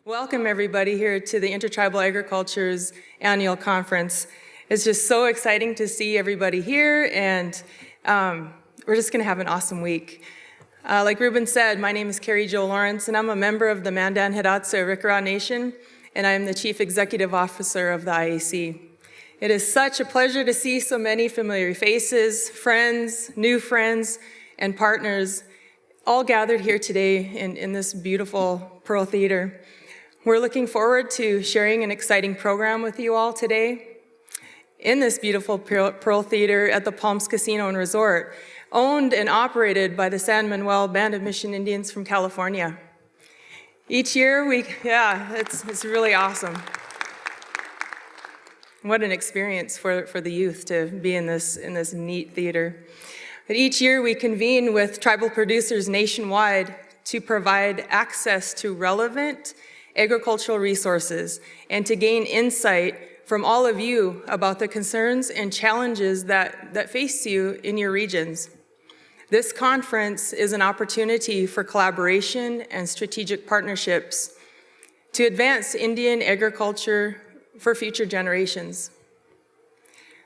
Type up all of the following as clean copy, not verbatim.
Welcome everybody here to the Intertribal Agriculture's annual conference. It's just so exciting to see everybody here, and we're just gonna have an awesome week. Like Ruben said, my name is Kari Jo Lawrence, and I'm a member of the Mandan Hidatsa Arikara Nation, and I am the Chief Executive Officer of the IAC. It is such a pleasure to see so many familiar faces, friends, new friends, and partners all gathered here today in this beautiful Pearl Theater. We're looking forward to sharing an exciting program with you all today in this beautiful Pearl Theater at the Palms Casino and Resort, owned and operated by the San Manuel Band of Mission Indians from California. Each year it's really awesome. What an experience for the youth to be in this neat theater. But each year we convene with tribal producers nationwide to provide access to relevant agricultural resources and to gain insight from all of you about the concerns and challenges that face you in your regions. This conference is an opportunity for collaboration and strategic partnerships to advance Indian agriculture for future generations.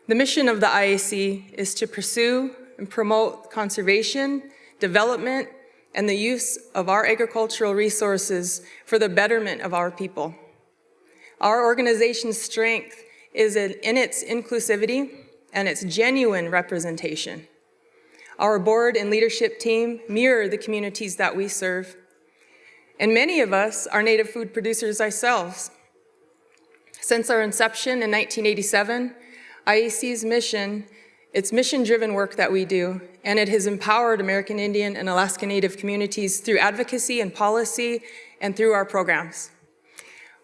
The mission of the IAC is to pursue and promote conservation, development, and the use of our agricultural resources for the betterment of our people. Our organization's strength is in its inclusivity and its genuine representation. Our board and leadership team mirror the communities that we serve, and many of us are native food producers ourselves. Since our inception in 1987, IAC's mission, it's mission-driven work that we do, and it has empowered American Indian and Alaska Native communities through advocacy and policy and through our programs.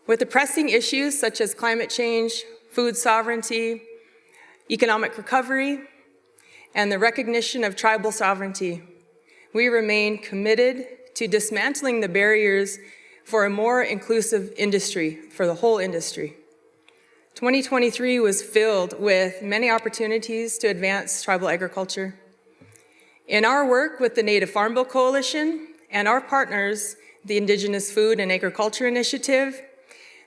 With the pressing issues such as climate change, food sovereignty, economic recovery, and the recognition of tribal sovereignty, we remain committed to dismantling the barriers for a more inclusive industry, for the whole industry. 2023 was filled with many opportunities to advance tribal agriculture. In our work with the Native Farm Bill Coalition and our partners, the Indigenous Food and Agriculture Initiative,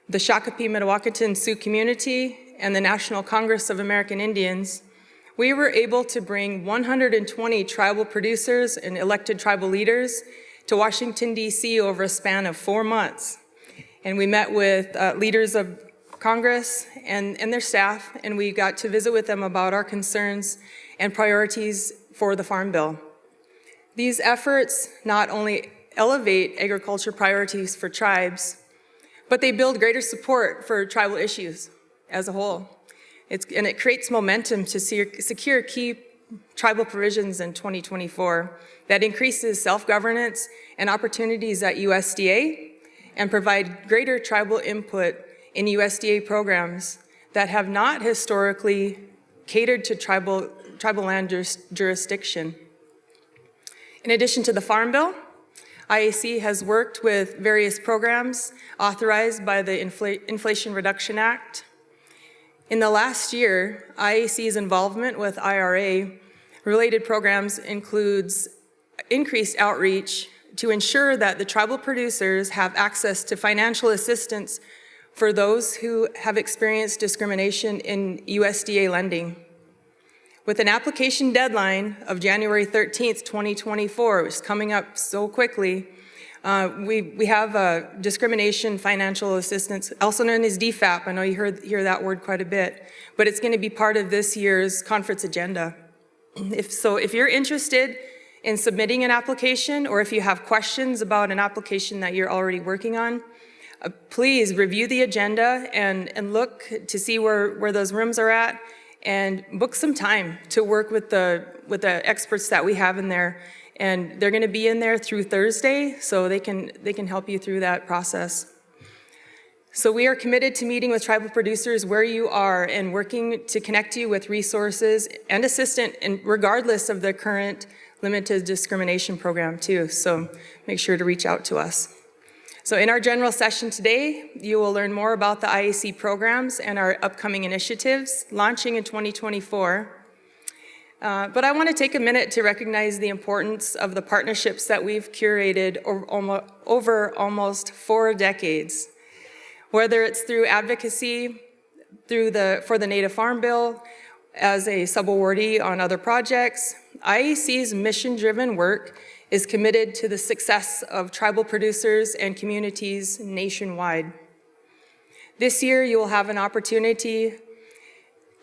the Shakopee Mdewakanton Sioux Community, and the National Congress of American Indians, we were able to bring 120 tribal producers and elected tribal leaders to Washington, D.C. over a span of 4 months. And we met with leaders of Congress and their staff, and we got to visit with them about our concerns and priorities for the Farm Bill. These efforts not only elevate agriculture priorities for tribes, but they build greater support for tribal issues as a whole. And it creates momentum to secure key tribal provisions in 2024 that increases self-governance and opportunities at USDA and provide greater tribal input in USDA programs that have not historically catered to tribal land jurisdiction. In addition to the Farm Bill, IAC has worked with various programs authorized by the Inflation Reduction Act. In the last year, IAC's involvement with IRA-related programs includes increased outreach to ensure that the tribal producers have access to financial assistance for those who have experienced discrimination in USDA lending. With an application deadline of January 13th, 2024, which is coming up so quickly, we have discrimination financial assistance, also known as DFAP. I know you hear that word quite a bit, but it's going to be part of this year's conference agenda. If you're interested in submitting an application, or if you have questions about an application that you're already working on, please review the agenda and look to see where those rooms are at, and book some time to work with the experts that we have in there. And they're going to be in there through Thursday, so they can help you through that process. So we are committed to meeting with tribal producers where you are and working to connect you with resources and assistance, and regardless of the current limited discrimination program too. So make sure to reach out to us. So in our general session today, you will learn more about the IAC programs and our upcoming initiatives launching in 2024. But I want to take a minute to recognize the importance of the partnerships that we've curated over almost 4 decades Whether it's through advocacy, for the Native Farm Bill, as a sub-awardee on other projects, IAC's mission-driven work is committed to the success of tribal producers and communities nationwide. This year, you will have an opportunity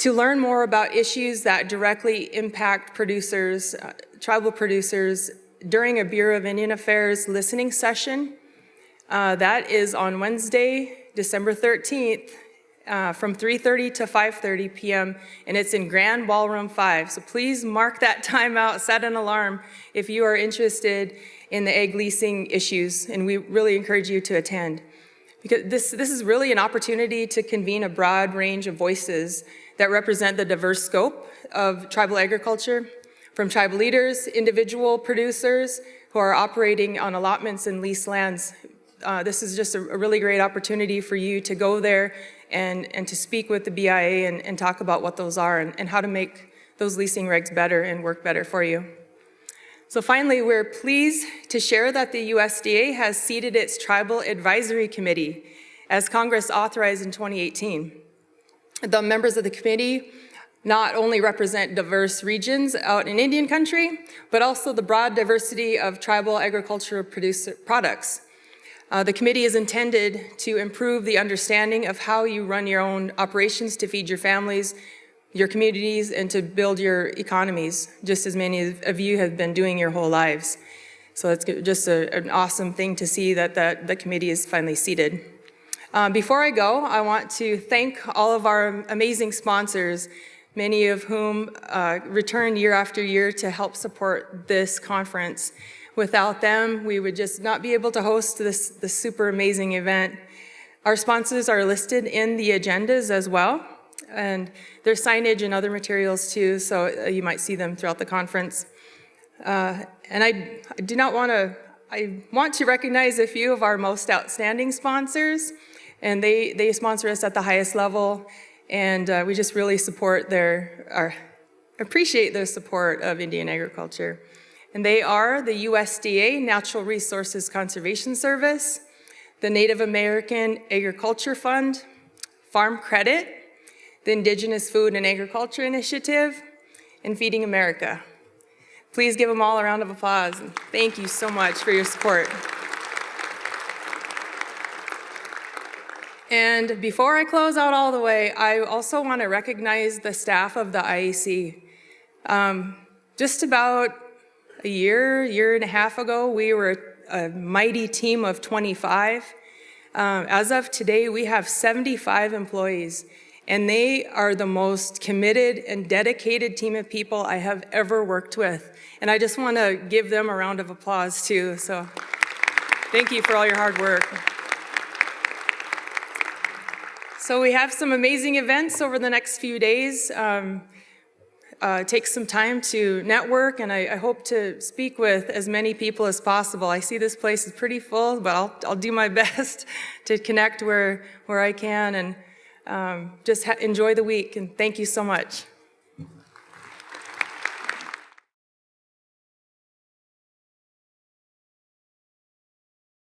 to learn more about issues that directly impact producers, tribal producers, during a Bureau of Indian Affairs listening session. That is on Wednesday, December 13th, from 3:30 to 5:30 p.m., and it's in Grand Ballroom 5. So please mark that time out, set an alarm if you are interested in the egg leasing issues, and we really encourage you to attend. Because this is really an opportunity to convene a broad range of voices that represent the diverse scope of tribal agriculture, from tribal leaders, individual producers who are operating on allotments and leased lands. This is just a really great opportunity for you to go there and to speak with the BIA and talk about what those are and how to make those leasing regs better and work better for you. So finally, we're pleased to share that the USDA has seated its Tribal Advisory Committee as Congress authorized in 2018. The members of the committee not only represent diverse regions out in Indian country, but also the broad diversity of tribal agricultural products. The committee is intended to improve the understanding of how you run your own operations to feed your families, your communities, and to build your economies, just as many of you have been doing your whole lives. So it's just an awesome thing to see that the committee is finally seated. Before I go, I want to thank all of our amazing sponsors, many of whom return year after year to help support this conference. Without them, we would just not be able to host this super amazing event. Our sponsors are listed in the agendas as well, and there's signage and other materials too, so you might see them throughout the conference. And I want to recognize a few of our most outstanding sponsors, and they sponsor us at the highest level, and we just really appreciate their support of Indian agriculture. And they are the USDA Natural Resources Conservation Service, the Native American Agriculture Fund, Farm Credit, the Indigenous Food and Agriculture Initiative, and Feeding America. Please give them all a round of applause, and thank you so much for your support. And before I close out all the way, I also want to recognize the staff of the IAC. Just about a year and a half ago, we were a mighty team of 25. As of today, we have 75 employees, and they are the most committed and dedicated team of people I have ever worked with. And I just want to give them a round of applause too. So thank you for all your hard work. So we have some amazing events over the next few days. Take some time to network, and I hope to speak with as many people as possible. I see this place is pretty full, but I'll do my best to connect where I can, and just enjoy the week, and thank you so much.